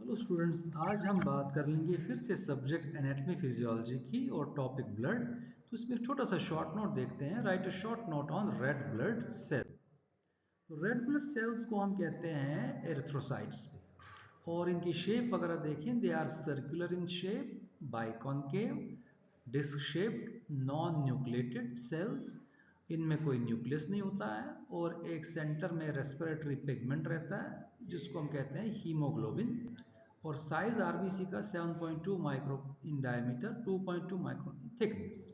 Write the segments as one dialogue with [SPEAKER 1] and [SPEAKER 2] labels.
[SPEAKER 1] Hello students, आज हम बात कर लेंगे फिर से सब्जेक्ट एनाटॉमी फिजियोलॉजी की और टॉपिक ब्लड। तो इसमें एक छोटा सा शॉर्ट नोट देखते हैं। Right a short note on red blood cells. तो रेड ब्लड सेल्स को हम कहते हैं एरिथ्रोसाइट्स और इनकी शेप अगर देखें, they are circular in shape, biconcave, disc shaped, non nucleated cells. इनमें कोई न्यूक्लियस नहीं होता है और एक सेंटर में रेस्पिरेटरी पिगमेंट रहता है जिसको हम कहते हैं हीमोग्लोबिन। और साइज आरबीसी का 7.2 micro in diameter, 2.2 micro thickness.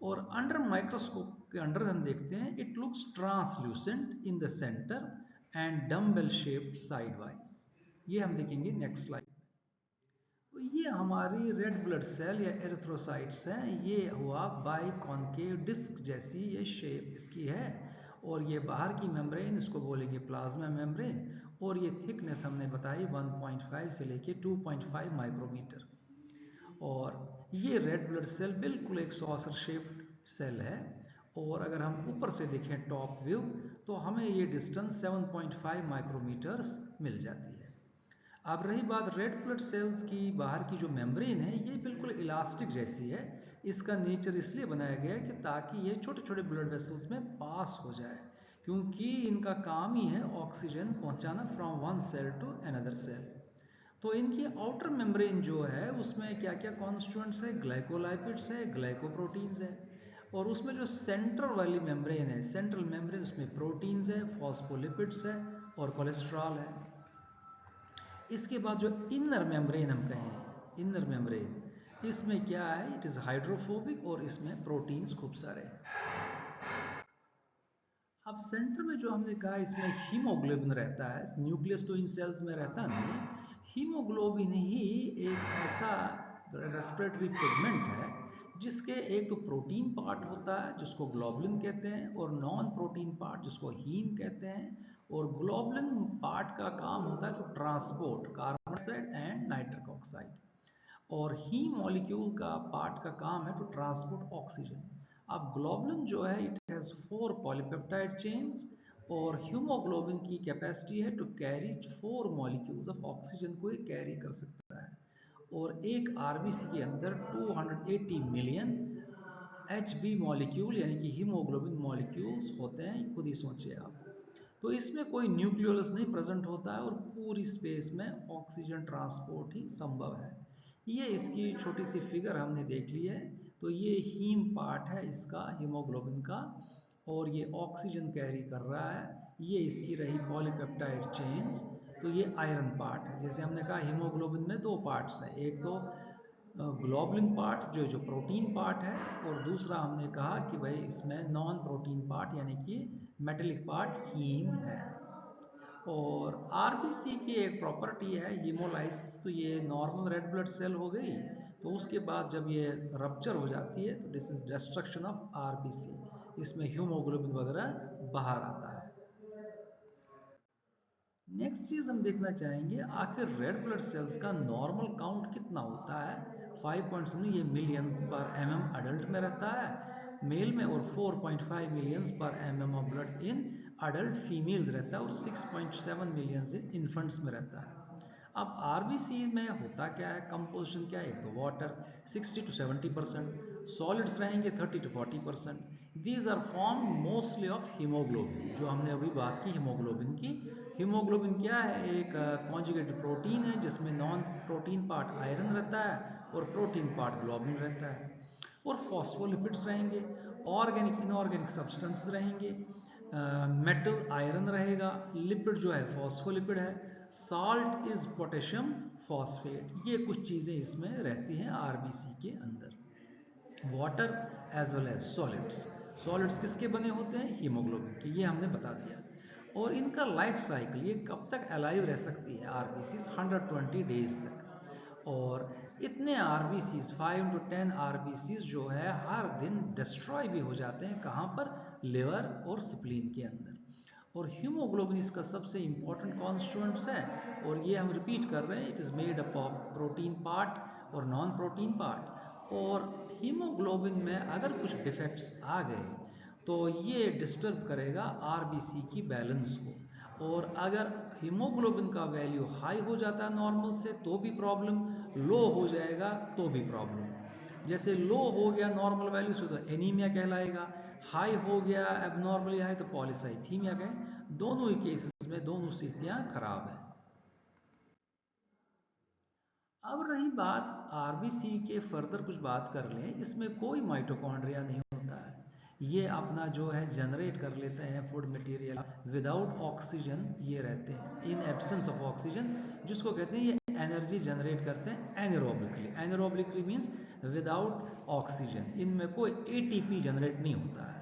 [SPEAKER 1] और अंडर माइक्रोस्कोप के अंडर हम देखते हैं, it looks translucent in the centre and dumbbell shaped side wise. ये हम देखेंगे नेक्स्ट स्लाइड। तो ये हमारी रेड ब्लड सेल या एरिथ्रोसाइट्स हैं। ये हुआ बाई कॉन्केव डिस्क जैसी ये शेप इसकी है। और ये बाहर की मेम्ब्रेन, इसको बोलेंगे प्लाज्मा मेम्ब्रेन। और ये थिकनेस हमने बताई 1.5 से लेके 2.5 माइक्रोमीटर। और ये रेड ब्लड सेल बिल्कुल एक सॉसर शेप्ड सेल है। और अगर हम ऊपर से देखें टॉप व्यू, तो हमें ये डिस्टेंस 7.5 माइक्रोमीटर्स मिल जाती है। अब रही बात रेड ब्लड सेल्स की, बाहर की जो मेम्ब्रेन है ये बिल्कुल इलास्टिक जैसी है। इसका नेचर इसलिए बनाया गया है कि ताकि ये छोटे छोटे ब्लड वेसल्स में पास हो जाए, क्योंकि इनका काम ही है ऑक्सीजन पहुंचाना from one cell to another cell. तो इनकी आउटर मेम्ब्रेन जो है उसमें क्या क्या कॉन्स्टिट्यूएंट्स है, ग्लाइकोलाइपिड्स है, ग्लाइकोप्रोटीन्स है। और उसमें जो सेंट्रल वाली मेम्ब्रेन है, सेंट्रल मेम्ब्रेन, उसमें प्रोटीन्स है, फॉस्फोलिपिड्स है और कोलेस्ट्रॉल है। इसके बाद जो इनर मेम्ब्रेन हम कहें, इनर मेम्ब्रेन, इसमें क्या है, इट इज़ हाइड्रोफोबिक और इसमें प्रोटीन्स खूब सारे हैं। अब सेंटर में जो हमने कहा, इसमें हीमोग्लोबिन रहता है। न्यूक्लियस तो इन सेल्स में रहता नहीं। हीमोग्लोबिन ही एक ऐसा रेस्पिरेटरी पिगमेंट है जिसके एक तो प्रोटीन पार्ट होता है जिसको ग्लोबुलिन कहते हैं, और नॉन प्रोटीन पार्ट जिसको हीम कहते हैं। और ग्लोबुलिन पार्ट का काम होता है जो transport carbon dioxide and nitric oxide. और हीम मॉलिक्यूल का पार्ट का काम है टू ट्रांसपोर्ट ऑक्सीजन। अब ग्लोबुलिन जो है, इट हैज़ 4 पॉलीपेप्टाइड चेन्स। और हीमोग्लोबिन की कैपेसिटी है to carry 4 molecules of oxygen को ये कैरी कर सकता है। और एक आरबीसी के अंदर 280 मिलियन एचबी मॉलिक्यूल यानी कि हीमोग्लोबिन मॉलिक्यूल्स होते हैं। खुद ही सोचिए आप। तो इसमें कोई न्यूक्लियोलस नहीं प्रेजेंट होता है और पूरी स्पेस में ऑक्सीजन ट्रांसपोर्ट ही संभव है। ये इसकी छोटी सी फिगर हमने देख ली है। तो ये हीम पार्ट है इसका, हीमोग्लोबिन का, और ये ऑक्सीजन कैरी कर रहा है। ये इसकी रही पॉलीपेप्टाइड चेन्स। तो ये आयरन पार्ट है। जैसे हमने कहा हीमोग्लोबिन में 2 पार्ट्स हैं, एक तो ग्लोबुलिन पार्ट जो जो प्रोटीन पार्ट है, और दूसरा हमने कहा कि भाई इसमें नॉन प्रोटीन पार्ट यानी कि मेटेलिक पार्ट हीम है। और आरबीसी की एक प्रॉपर्टी है हीमोलाइसिस। तो ये नॉर्मल रेड ब्लड सेल हो गई। तो उसके बाद जब ये रप्चर हो जाती है तो this is destruction of RBC. इसमें हीमोग्लोबिन वगैरह बाहर आता है। नेक्स्ट चीज हम देखना चाहेंगे, आखिर रेड ब्लड सेल्स का नॉर्मल काउंट कितना होता है। 5 पॉइंट समथिंग, ये मिलियंस पर एमएम अडल्ट में रहता है मेल में, और 4.5 मिलियंस पर MM of blood in adult females रहता है, और 6.7 मिलियंस इन इन्फेंट्स में रहता है। अब आरबीसी में होता क्या है, कंपोजिशन क्या है, एक तो वाटर 60 to 70%, सॉलिड्स रहेंगे 30 to 40%। These are form mostly of haemoglobin, जो हमने अभी बात की हीमोग्लोबिन की। हीमोग्लोबिन क्या है, एक कॉन्जुगेटेड प्रोटीन है जिसमें नॉन प्रोटीन पार्ट आयरन रहता है और प्रोटीन पार्ट ग्लोबिन रहता है। और फॉस्फोलिपिड्स रहेंगे, ऑर्गेनिक इनऑर्गेनिक सब्सटेंसेस रहेंगे, मेटल आयरन रहेगा, लिपिड जो है फॉस्फोलिपिड है, साल्ट इज पोटेशियम फॉस्फेट। ये कुछ चीज़ें इसमें रहती हैं आरबीसी के अंदर। Water as well as solids. Solids किसके बने होते हैं, हीमोग्लोबिन के, ये हमने बता दिया। और इनका लाइफ साइकिल, ये कब तक अलाइव रह सकती है आरबीसी, 120 डेज तक। और इतने आरबीसीज, 5 to 10 आरबीसीज जो है हर दिन डिस्ट्रॉय भी हो जाते हैं। कहाँ पर, लिवर और स्प्लीन के अंदर। और हीमोग्लोबिन इसका सबसे इंपॉर्टेंट कॉन्स्टिट्यूएंट्स है। और ये हम रिपीट कर रहे हैं, it is made up of protein part और नॉन प्रोटीन पार्ट। और हीमोग्लोबिन में अगर कुछ डिफेक्ट्स आ गए तो ये डिस्टर्ब करेगा आरबीसी की बैलेंस को। और अगर हीमोग्लोबिन का वैल्यू हाई हो जाता है नॉर्मल से तो भी प्रॉब्लम, लो हो जाएगा तो भी प्रॉब्लम। जैसे लो हो गया नॉर्मल वैल्यू से तो एनीमिया कहलाएगा, हाई हो गया एबनॉर्मली हाई तो पॉलीसाइथीमिया कहें। दोनों ही केसेस में दोनों स्थितियां खराब है। अब रही बात आरबीसी के, फर्दर कुछ बात कर लें, इसमें कोई माइटोकॉन्ड्रिया नहीं होता है, ये अपना जो है जनरेट कर लेते हैं फूड मटेरियल विदाउट ऑक्सीजन, ये रहते हैं इन एब्सेंस ऑफ ऑक्सीजन, जिसको कहते हैं ये एनर्जी जनरेट करते हैं anaerobically. Anaerobically means without oxygen, इनमें कोई एटीपी जनरेट नहीं होता है।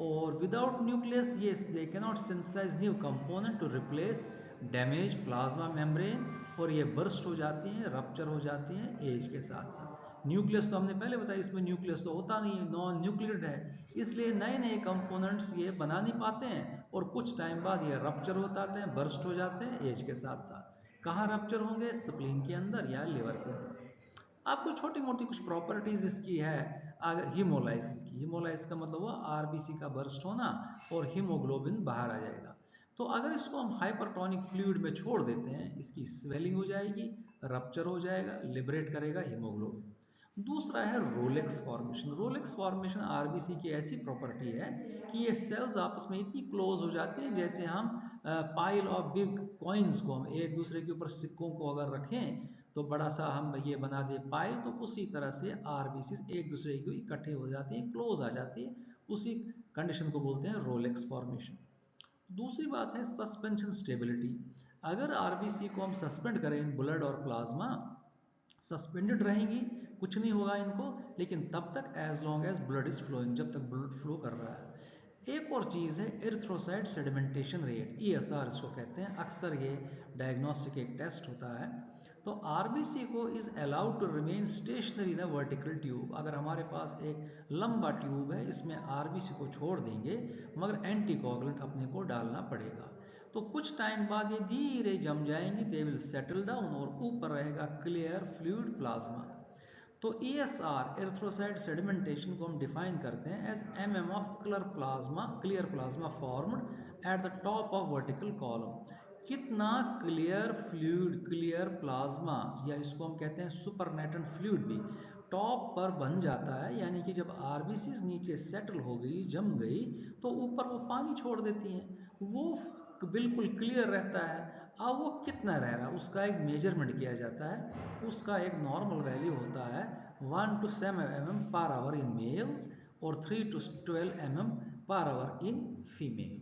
[SPEAKER 1] और विदाउट न्यूक्लियस ये they cannot synthesize new component to replace damage plasma membrane, और ये बर्स्ट हो जाती हैं, रप्चर हो जाती हैं एज के साथ साथ। न्यूक्लियस तो हमने पहले बताया, इसमें न्यूक्लियस तो होता नहीं है, नॉन न्यूक्लियड है, इसलिए नए नए कंपोनेंट्स ये बना नहीं पाते हैं, और कुछ टाइम बाद ये रप्चर हो जाते हैं, बर्स्ट हो जाते हैं एज के साथ साथ। कहाँ रप्चर होंगे? स्प्लीन के अंदर या लिवर के अंदर। आपको छोटी मोटी कुछ प्रॉपर्टीज इसकी है। हीमोलाइसिस की, हीमोलाइसिस का मतलब हुआ आरबीसी का बर्स्ट होना और हीमोग्लोबिन बाहर आ जाएगा। तो अगर इसको हम हाइपरटोनिक फ्लूइड में छोड़ देते हैं, इसकी स्वेलिंग हो जाएगी, रप्चर हो जाएगा, लिबरेट करेगा हीमोग्लोबिन। दूसरा है Rolex formation. Rolex formation RBC की ऐसी प्रॉपर्टी है कि ये सेल्स आपस में इतनी क्लोज हो जाती हैं, जैसे हम पाइल ऑफ बिग कॉइन्स को हम एक दूसरे के ऊपर सिक्कों को अगर रखें तो बड़ा सा हम ये बना दे पाइल, तो उसी तरह से आरबीसी एक दूसरे को इकट्ठे हो जाती हैं, क्लोज आ जाती है, उसी कंडीशन को बोलते हैं रोलेक्स फॉर्मेशन। दूसरी बात है सस्पेंशन स्टेबिलिटी। अगर आरबीसी को हम सस्पेंड करें इन ब्लड और प्लाज्मा, सस्पेंडेड रहेंगी, कुछ नहीं होगा इनको, लेकिन तब तक as long as blood is flowing, जब तक ब्लड फ्लो कर रहा है। एक और चीज़ है एरिथ्रोसाइट सेडिमेंटेशन रेट, ईएसआर इसको कहते हैं, अक्सर ये डायग्नोस्टिक एक टेस्ट होता है। तो आरबीसी को is allowed to remain stationary in vertical tube. अगर हमारे पास एक लंबा ट्यूब है, इसमें आरबीसी को छोड़ देंगे, मगर एंटीकोगुलेंट अपने को डालना पड़ेगा, तो कुछ टाइम बाद ये धीरे जम जाएंगी, दे विल सेटल डाउन, और ऊपर रहेगा क्लियर फ्लूइड प्लाज्मा। तो ESR एरिथ्रोसाइट सेडिमेंटेशन को हम डिफाइन करते हैं as mm of clear plasma formed at the top of vertical column. कितना क्लियर फ्लूइड, क्लियर प्लाज्मा, या इसको हम कहते हैं सुपरनेटेंट फ्लूइड भी टॉप पर बन जाता है, यानी कि जब आरबीसी नीचे सेटल हो गई, जम गई, तो ऊपर वो पानी छोड़ देती हैं, वो बिल्कुल क्लियर रहता है। अब वो कितना रह रहा है उसका एक मेजरमेंट किया जाता है, उसका एक नॉर्मल वैल्यू होता है 1 to 7 mm per hour in males और 3 to 12 mm per hour in female.